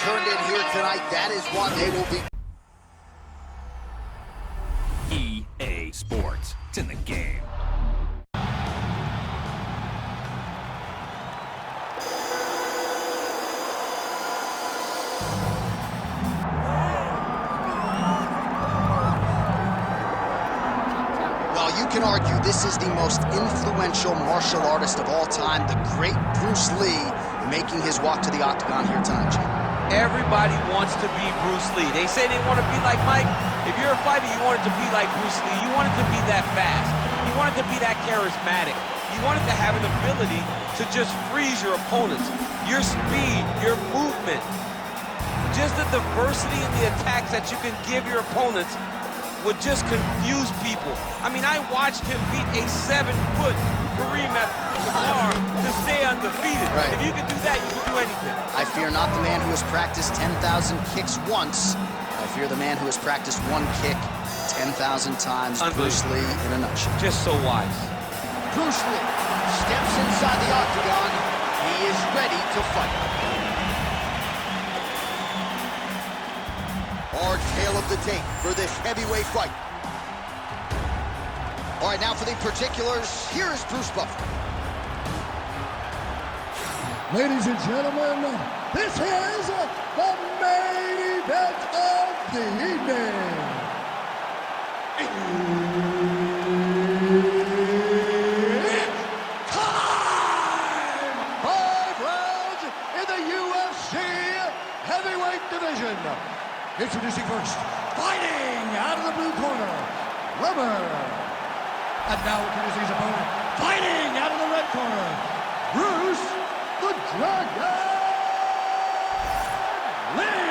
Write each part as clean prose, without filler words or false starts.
turned in here tonight. That is what they will be. EA Sports. It's in the game. Well, you can argue this is the most influential martial artist of all time, the great Bruce Lee, making his walk to the octagon here tonight, Jim. Everybody wants to be Bruce Lee. They say they want to be like Mike. If you're a fighter, you want it to be like Bruce Lee. You want it to be that fast. You want it to be that charismatic. You want it to have an ability to just freeze your opponents. Your speed, your movement, just the diversity in the attacks that you can give your opponents would just confuse people. I mean, I watched him beat a 7-foot Kareem Abdul-Jabbar to stay undefeated. Right. If you can do that, you can do anything. I fear not the man who has practiced 10,000 kicks once. I fear the man who has practiced one kick 10,000 times. Bruce Lee in a nutshell. Just so wise. Bruce Lee steps inside the octagon. He is ready to fight. Our tale of the tape for this heavyweight fight. All right, now for the particulars, here is Bruce Buffer. Ladies and gentlemen, this is the main event of the evening. It's time! 5 rounds in the UFC heavyweight division. Introducing first, fighting out of the blue corner, Rubber. And now introducing his opponent, fighting out of the red corner, Bruce the Dragon Lee.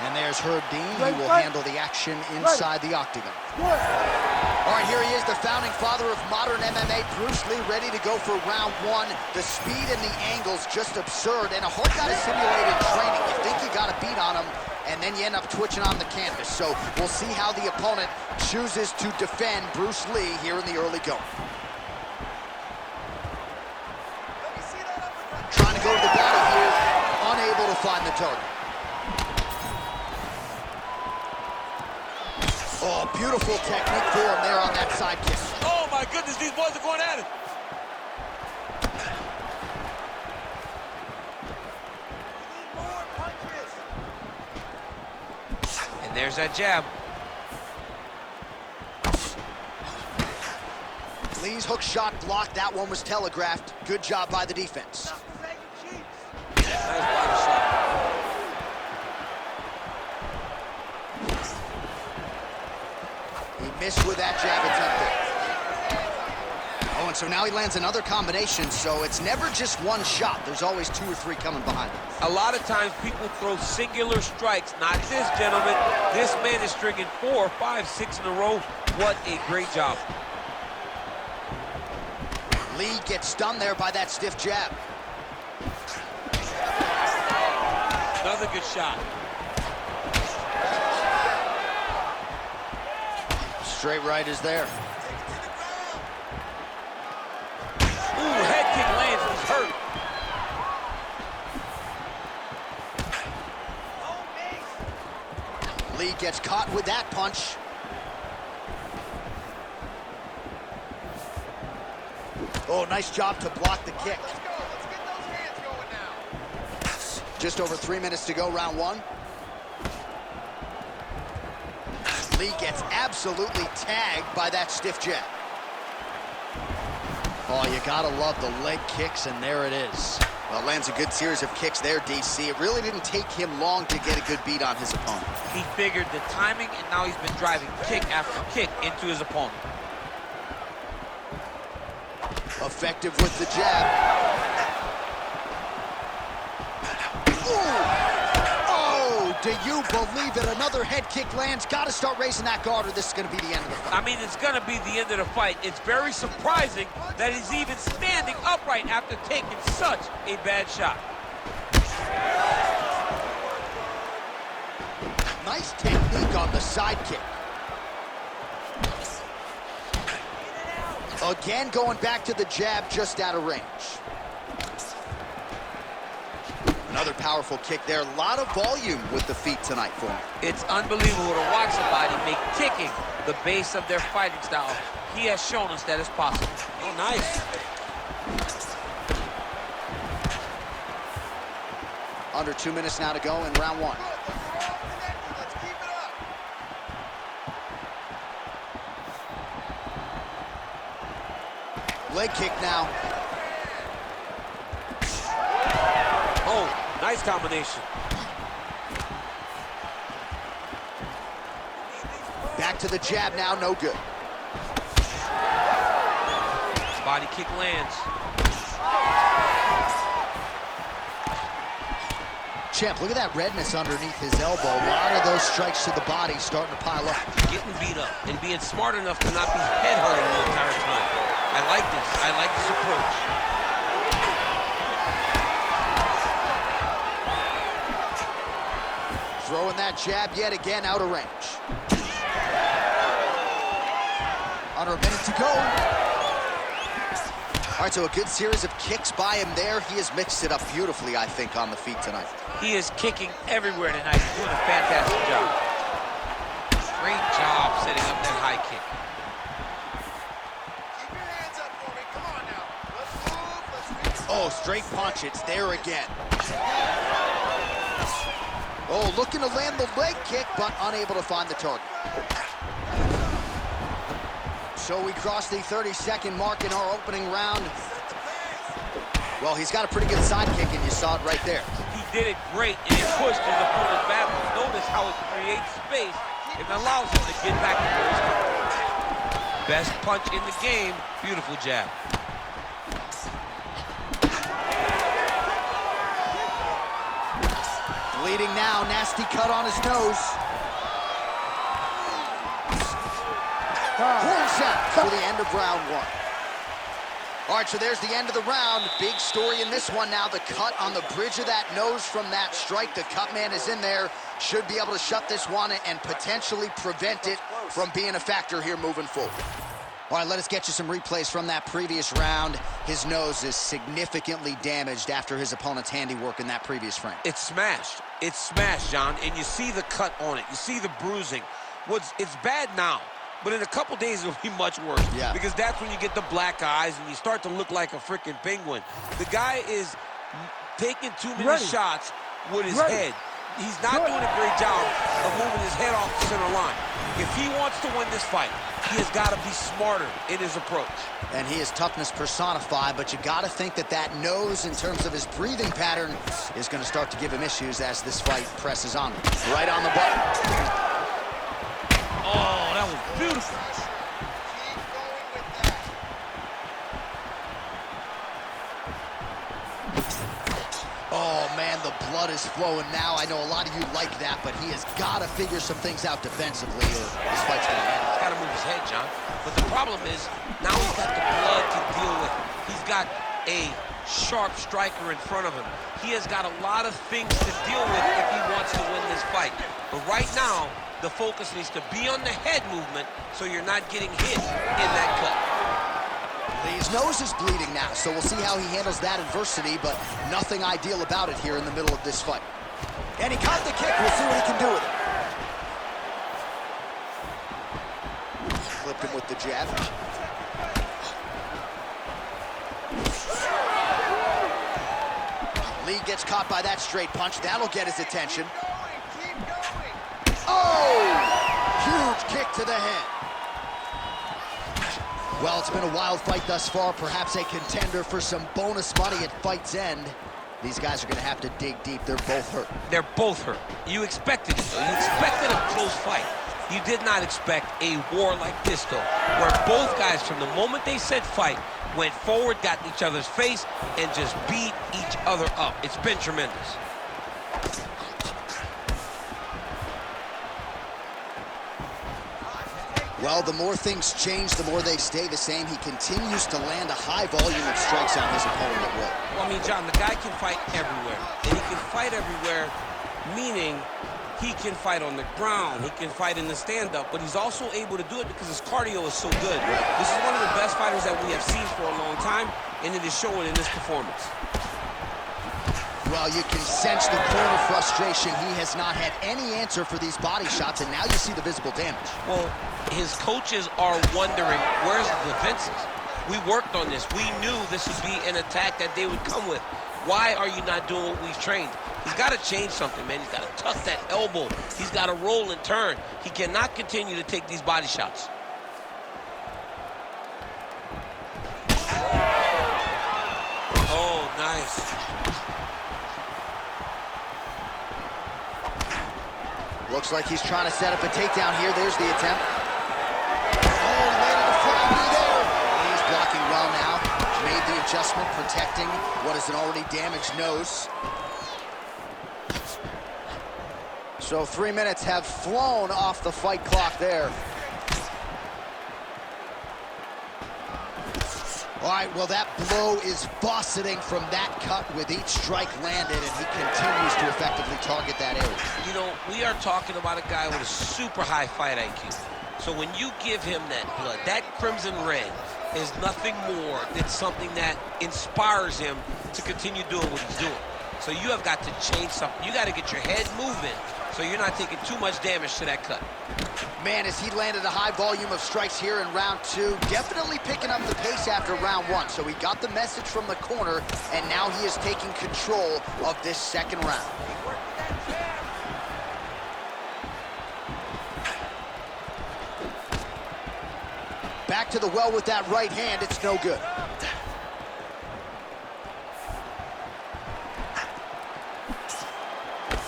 And there's Herb Dean. He will handle the action inside the octagon. All right, here he is, the founding father of modern MMA, Bruce Lee, ready to go for round 1. The speed and the angles just absurd, and a whole lot of simulated training. You think you got a beat on him, and then you end up twitching on the canvas. So we'll see how the opponent chooses to defend Bruce Lee here in the early going. Trying to go to the body here, unable to find the target. Oh, beautiful technique for him there on that side kick. Oh my goodness, these boys are going at it. And there's that jab. Lee's hook shot blocked. That one was telegraphed. Good job by the defense. Nice body shot. He missed with that jab attempt. Oh, and so now he lands another combination, so it's never just one shot. There's always 2 or 3 coming behind him. A lot of times people throw singular strikes. Not this gentleman. This man is stringing 4, 5, 6 in a row. What a great job. Lee gets stunned there by that stiff jab. Another good shot. Straight right is there. Ooh, head kick lands. He's hurt. Lee gets caught with that punch. Oh, nice job to block the kick. Let's go. Let's get those hands going now. Just over 3 minutes to go, round 1. Lee gets absolutely tagged by that stiff jab. Oh, you gotta love the leg kicks, and there it is. Well, lands a good series of kicks there, DC. It really didn't take him long to get a good beat on his opponent. He figured the timing, and now he's been driving kick after kick into his opponent. Effective with the jab. Ooh. Oh, do you believe it? Another head kick lands. Got to start raising that guard, or this is going to be the end of the fight. I mean, it's going to be the end of the fight. It's very surprising that he's even standing upright after taking such a bad shot. Nice technique on the side kick. Again, going back to the jab just out of range. Another powerful kick there. A lot of volume with the feet tonight for him. It's unbelievable to watch somebody make kicking the base of their fighting style. He has shown us that it's possible. Oh, nice. Under 2 minutes now to go in round one. Let's keep it up. Leg kick now. Oh, nice combination. Back to the jab now, no good. Body kick lands. Champ, look at that redness underneath his elbow. A lot of those strikes to the body starting to pile up. Getting beat up and being smart enough to not be head-hunting the entire time. I like this. I like this approach. Throwing that jab yet again out of range. Under a minute to go. All right, so a good series of kicks by him there. He has mixed it up beautifully, I think, on the feet tonight. He is kicking everywhere tonight. He's doing a fantastic job. Great job setting up that high kick. Keep your hands up for me. Come on now. Let's move. Let's reach. Oh, straight punch. It's there again. Oh, looking to land the leg kick, but unable to find the target. So we crossed the 30-second mark in our opening round. Well, he's got a pretty good sidekick, and you saw it right there. He did it great, and it pushed his opponent back. Notice how it creates space and allows him to get back to where he's coming. Best punch in the game. Beautiful jab. Bleeding now, nasty cut on his nose. Horns out for the end of round one. All right, so there's the end of the round. Big story in this one now. The cut on the bridge of that nose from that strike. The cut man is in there. Should be able to shut this one and potentially prevent it from being a factor here moving forward. All right, let us get you some replays from that previous round. His nose is significantly damaged after his opponent's handiwork in that previous frame. It's smashed. It's smashed, John, and you see the cut on it. You see the bruising. It's bad now, but in a couple days it'll be much worse. Yeah. Because that's when you get the black eyes and you start to look like a freaking penguin. The guy is taking too many shots with his head. He's not doing a great job of moving his head off the center line. If he wants to win this fight, he has got to be smarter in his approach. And he is toughness personified, but you got to think that that nose, in terms of his breathing pattern, is going to start to give him issues as this fight presses on. Right on the button. Oh, that was beautiful. Keep going with that. Oh, man, the blood is flowing now. I know a lot of you like that, but he has got to figure some things out defensively, or this fight's going to end. He's got to move his head, John. But the problem is, now he's got the blood to deal with. He's got a sharp striker in front of him. He has got a lot of things to deal with if he wants to win this fight. But right now, the focus needs to be on the head movement so you're not getting hit in that cut. His nose is bleeding now, so we'll see how he handles that adversity, but nothing ideal about it here in the middle of this fight. And he caught the kick. We'll see what he can do with it. Flipped him with the jab. Lee gets caught by that straight punch. That'll get his attention. Keep going. Oh! Huge kick to the head. Well, it's been a wild fight thus far. Perhaps a contender for some bonus money at fight's end. These guys are going to have to dig deep. They're both hurt. They're both hurt. You expected it, though. You expected a close fight. You did not expect a war like this, though, where both guys, from the moment they said fight, went forward, got in each other's face, and just beat each other up. It's been tremendous. Well, the more things change, the more they stay the same. He continues to land a high volume of strikes on his opponent at will. Well, I mean, John, the guy can fight everywhere. And he can fight everywhere, meaning he can fight on the ground, he can fight in the stand-up, but he's also able to do it because his cardio is so good. This is one of the best fighters that we have seen for a long time, and it is showing in this performance. Well, you can sense the corner frustration. He has not had any answer for these body shots, and now you see the visible damage. Well, his coaches are wondering, where's the defenses? We worked on this. We knew this would be an attack that they would come with. Why are you not doing what we've trained? He's got to change something, man. He's got to tuck that elbow. He's got to roll and turn. He cannot continue to take these body shots. Oh, nice. Looks like he's trying to set up a takedown here. There's the attempt. Oh, he landed a flying knee there. He's blocking well now. Made the adjustment, protecting what is an already damaged nose. So 3 minutes have flown off the fight clock there. All right, well, that blow is buffeting from that cut with each strike landed, and he continues to effectively target that area. You know, we are talking about a guy with a super high fight IQ. So when you give him that blood, that crimson red is nothing more than something that inspires him to continue doing what he's doing. So you have got to change something. You got to get your head moving so you're not taking too much damage to that cut. Man, as he landed a high volume of strikes here in round 2, definitely picking up the pace after round 1. So he got the message from the corner, and now he is taking control of this second round. Back to the well with that right hand, it's no good.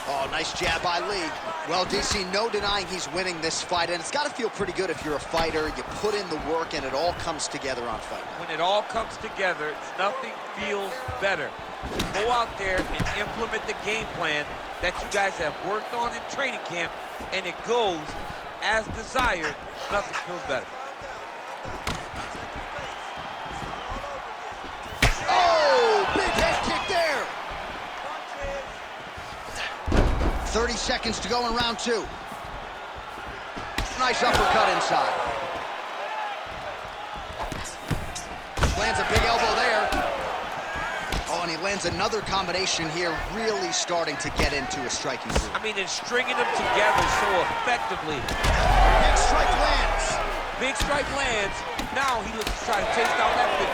Oh, nice jab by Lee. Well, DC, no denying he's winning this fight, and it's got to feel pretty good if you're a fighter. You put in the work, and it all comes together on fight night. When it all comes together, nothing feels better. Go out there and implement the game plan that you guys have worked on in training camp, and it goes as desired. Nothing feels better. Oh, big head kick there. 30 seconds to go in round 2. Nice uppercut inside. Lands a big elbow there. Oh, and he lands another combination here, really starting to get into a striking groove. I mean, it's stringing them together so effectively. Big strike lands. Big strike lands. Now he looks to try to chase down that big.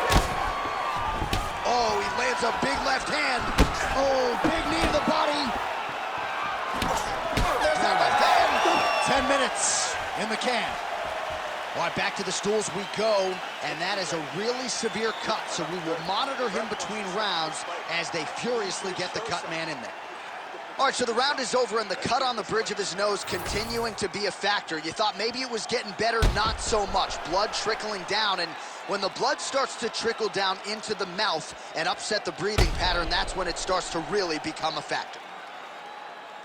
Oh, he lands a big left hand. Oh, big knee to the body. There's that left hand. 10 minutes in the can. All right, back to the stools we go, and that is a really severe cut, so we will monitor him between rounds as they furiously get the cut man in there. All right, so the round is over, and the cut on the bridge of his nose continuing to be a factor. You thought maybe it was getting better, not so much. Blood trickling down, and when the blood starts to trickle down into the mouth and upset the breathing pattern, that's when it starts to really become a factor.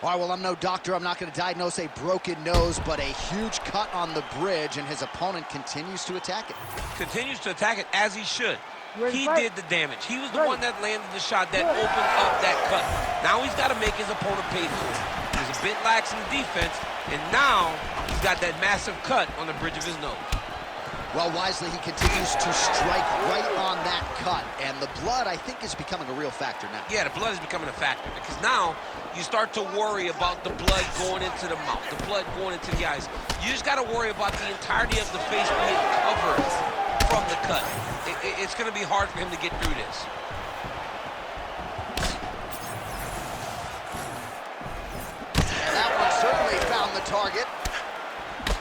All right, well, I'm no doctor. I'm not going to diagnose a broken nose, but a huge cut on the bridge, and his opponent continues to attack it. Continues to attack it as he should. He did the damage. He was the one that landed the shot that opened up that cut. Now he's got to make his opponent pay for it. He was a bit lax in the defense, and now he's got that massive cut on the bridge of his nose. Well, wisely, he continues to strike right on that cut, and the blood, I think, is becoming a real factor now. Yeah, the blood is becoming a factor, because now you start to worry about the blood going into the mouth, the blood going into the eyes. You just got to worry about the entirety of the face being covered from the cut. It's going to be hard for him to get through this. And that one certainly found the target.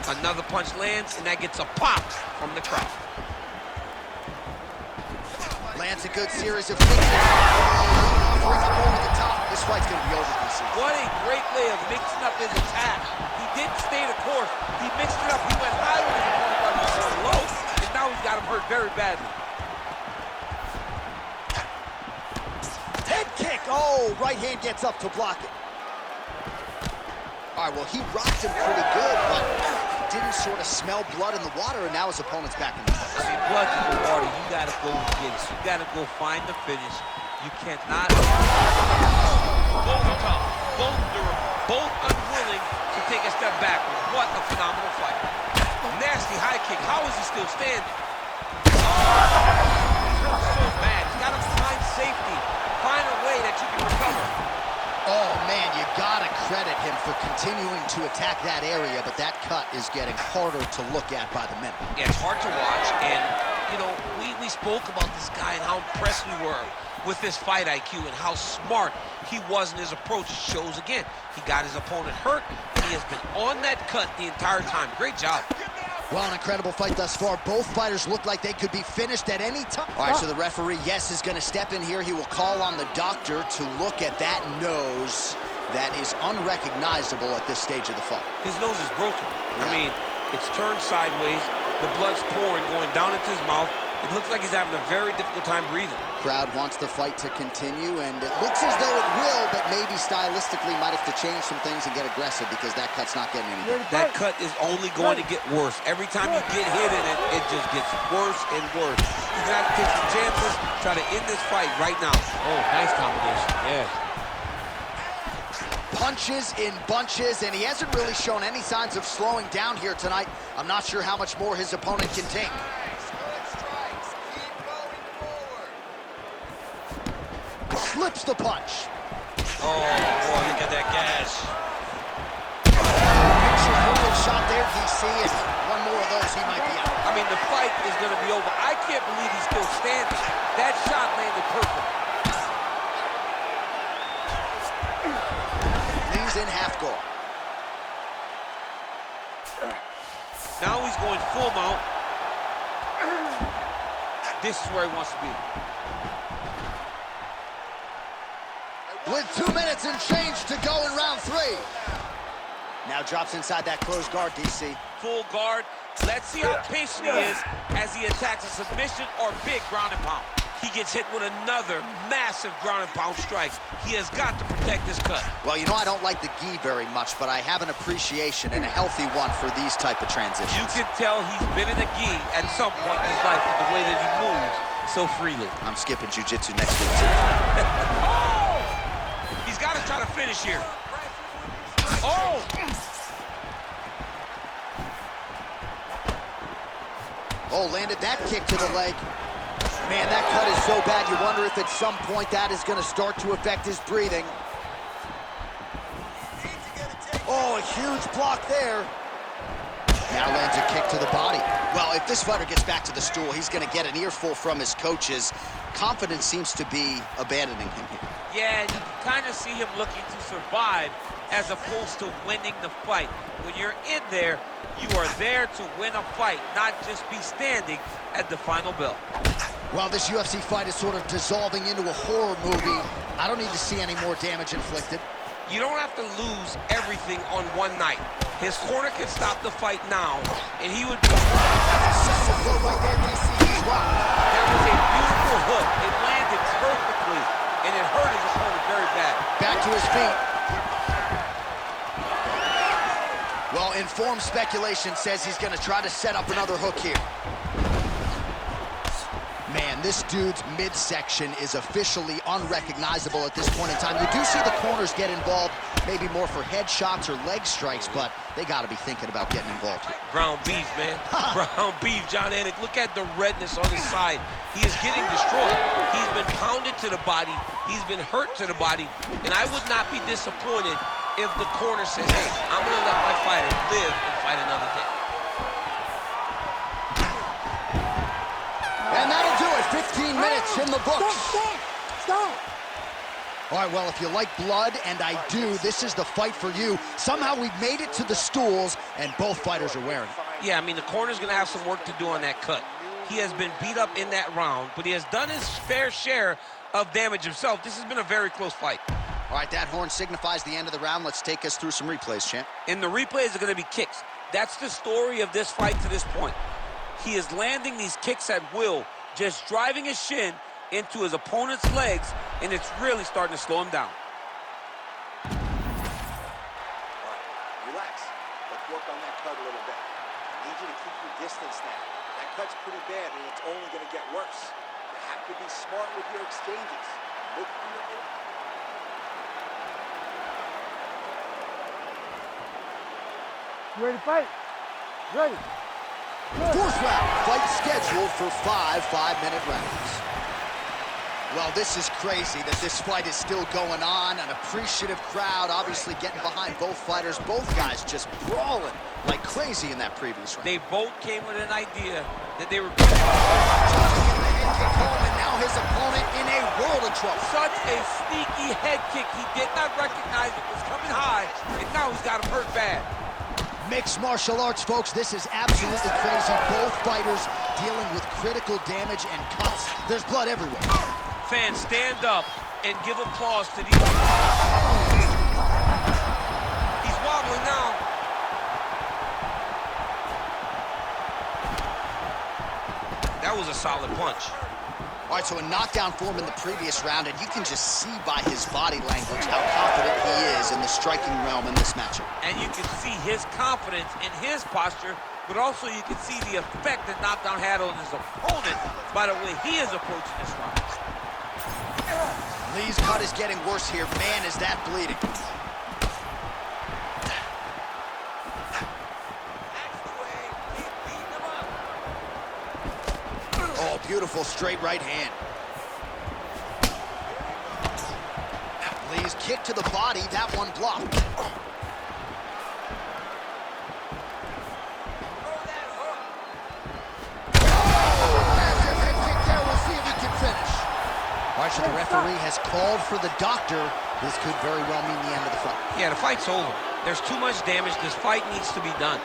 Another punch lands, and that gets a pop from the crowd. Lands a good series of kicks. Brings him over the top. This fight's going to be over, DC. What a great way of mixing up his attack. He didn't stay the course. He mixed it up. He went high with his opponent, but he went low, and now he's got him hurt very badly. Head kick. Oh, right hand gets up to block it. All right, well, he rocked him pretty good, but didn't sort of smell blood in the water, and now his opponent's back in the fight. I mean, blood in the water, you got to go get it. You got to go find the finish. You cannot. Both tough, both durable, both unwilling to take a step backwards. What a phenomenal fight. Nasty high kick. How is he still standing? Oh, so bad. He's got to find safety. Find a way that you can recover. attack that area, but that cut is getting harder to look at by the minute. Yeah, it's hard to watch, and, you know, we spoke about this guy and how impressed we were with his fight IQ and how smart he was in his approach. It shows again. He got his opponent hurt, and he has been on that cut the entire time. Great job. Well, an incredible fight thus far. Both fighters look like they could be finished at any time. All right, so the referee, yes, is going to step in here. He will call on the doctor to look at that nose that is unrecognizable at this stage of the fight. His nose is broken. I mean, it's turned sideways. The blood's pouring, going down into his mouth. It looks like he's having a very difficult time breathing. Crowd wants the fight to continue, and it looks as though it will, but maybe stylistically might have to change some things and get aggressive because that cut's not getting any better. That cut is only going to get worse. Every time you get hit in it, it just gets worse and worse. He's got to take some chances, try to end this fight right now. Oh, nice combination. Yeah. Punches in bunches, and he hasn't really shown any signs of slowing down here tonight. I'm not sure how much more his opponent can take. Slips the punch. Oh, boy, look at that gash. Picture shot there, DC, and one more of those, he might be out. I mean, the fight is going to be over. I can't believe he's still standing. That shot landed perfect. Leans in half guard. Now he's going full mount. This is where he wants to be. With 2 minutes and change to go in round 3. Now drops inside that closed guard, DC. Full guard. Let's see how patient he is as he attacks a submission or big ground and pound. He gets hit with another massive ground and pound strike. He has got to protect this cut. Well, you know, I don't like the gi very much, but I have an appreciation and a healthy one for these type of transitions. You can tell he's been in the gi at some point in his life with the way that he moves so freely. I'm skipping jiu-jitsu next week, too. He's got to try to finish here. Oh! Oh, landed that kick to the leg. Man, that cut is so bad, you wonder if at some point that is going to start to affect his breathing. Oh, a huge block there. Now lands a kick to the body. Well, if this fighter gets back to the stool, he's going to get an earful from his coaches. Confidence seems to be abandoning him here. Yeah, you can kind of see him looking to survive as opposed to winning the fight. When you're in there, you are there to win a fight, not just be standing at the final bell. Well, this UFC fight is sort of dissolving into a horror movie. I don't need to see any more damage inflicted. You don't have to lose everything on one night. His corner can stop the fight now, and he would be... That was a beautiful hook. It landed perfectly, and it hurt his opponent very bad. Back to his feet. Well, informed speculation says he's going to try to set up another hook here. Man, this dude's midsection is officially unrecognizable at this point in time. You do see the corners get involved, maybe more for headshots or leg strikes, but they got to be thinking about getting involved here. Ground beef, man. Ground beef, John Anik. Look at the redness on his side. He is getting destroyed. He's been pounded to the body. He's been hurt to the body. And I would not be disappointed if the corner says, hey, I'm going to let my fighter live and fight another day. And that'll do it. 15 minutes in the books. Stop! All right, well, if you like blood, and I do, this is the fight for you. Somehow we've made it to the stools, and both fighters are wearing it. Yeah, I mean, the corner's going to have some work to do on that cut. He has been beat up in that round, but he has done his fair share of damage himself. This has been a very close fight. All right, that horn signifies the end of the round. Let's take us through some replays, champ. And the replays are going to be kicks. That's the story of this fight to this point. He is landing these kicks at will, just driving his shin into his opponent's legs, and it's really starting to slow him down. All right, relax. Let's work on that cut a little bit. I need you to keep your distance now. That cut's pretty bad, and it's only going to get worse. You have to be smart with your exchanges. Look for your hip. You ready to fight? Ready. Fourth round, fight scheduled for 5 5-minute rounds. Well, this is crazy that this fight is still going on. An appreciative crowd obviously getting behind both fighters. Both guys just brawling like crazy in that previous round. They both came with an idea that they were Just getting the head kick home, and now his opponent in a world of trouble. such a sneaky head kick. He did not recognize it was coming high, and now he's got him hurt bad. Mixed martial arts, folks, this is absolutely crazy. Both fighters dealing with critical damage and cuts. There's blood everywhere. Fans, stand up and give applause to these. He's wobbling now. That was a solid punch. All right, so a knockdown for him in the previous round, and you can just see by his body language how confident he is in the striking realm in this matchup. And you can see his confidence in his posture, but also you can see the effect that knockdown had on his opponent by the way he is approaching this round. Lee's cut is getting worse here. Man, is that bleeding. Oh, beautiful straight right hand. Lee's kick to the body, that one blocked. Massive head kick there. We'll see if he can finish. All right, so the referee has called for the doctor. This could very well mean the end of the fight. Yeah, the fight's over. There's too much damage. This fight needs to be done.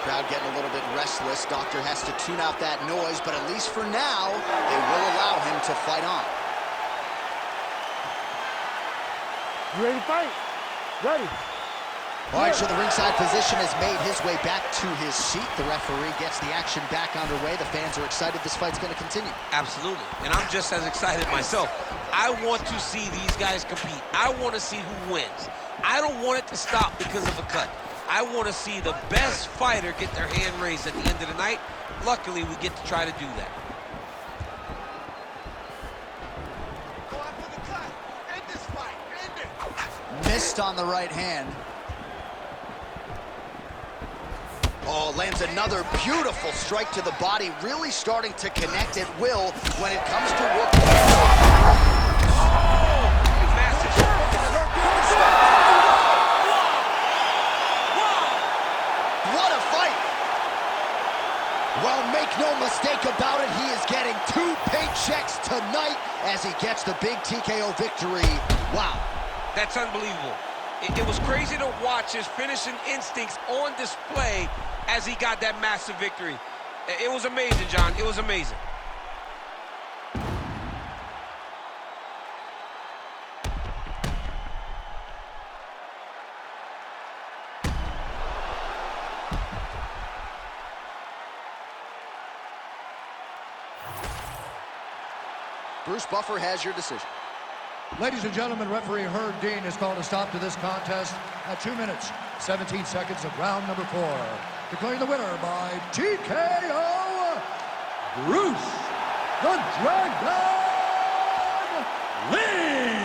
Crowd getting a little bit restless. Doctor has to tune out that noise, but at least for now, they will allow him to fight on. You ready to fight? Ready. All right, so the ringside physician has made his way back to his seat. The referee gets the action back underway. The fans are excited this fight's going to continue. Absolutely. And I'm just as excited myself. I want to see these guys compete. I want to see who wins. I don't want it to stop because of a cut. I want to see the best fighter get their hand raised at the end of the night. Luckily, we get to try to do that. Go after the cut. End this fight. End it. Missed on the right hand. Oh, lands another beautiful strike to the body, really starting to connect at will when it comes to work. What a fight! Well, make no mistake about it, he is getting 2 paychecks tonight as he gets the big TKO victory. Wow. That's unbelievable. It was crazy to watch his finishing instincts on display as he got that massive victory. It was amazing, John. It was amazing. Bruce Buffer has your decision. Ladies and gentlemen, referee Herb Dean has called a stop to this contest at 2 minutes, 17 seconds of round number 4. Declaring the winner by TKO, Bruce the Dragon Lee.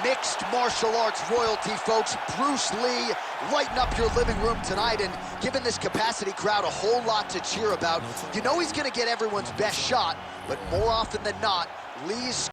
Mixed martial arts royalty, folks. Bruce Lee, lighten up your living room tonight and giving this capacity crowd a whole lot to cheer about. You know he's going to get everyone's best shot, but more often than not, Lee's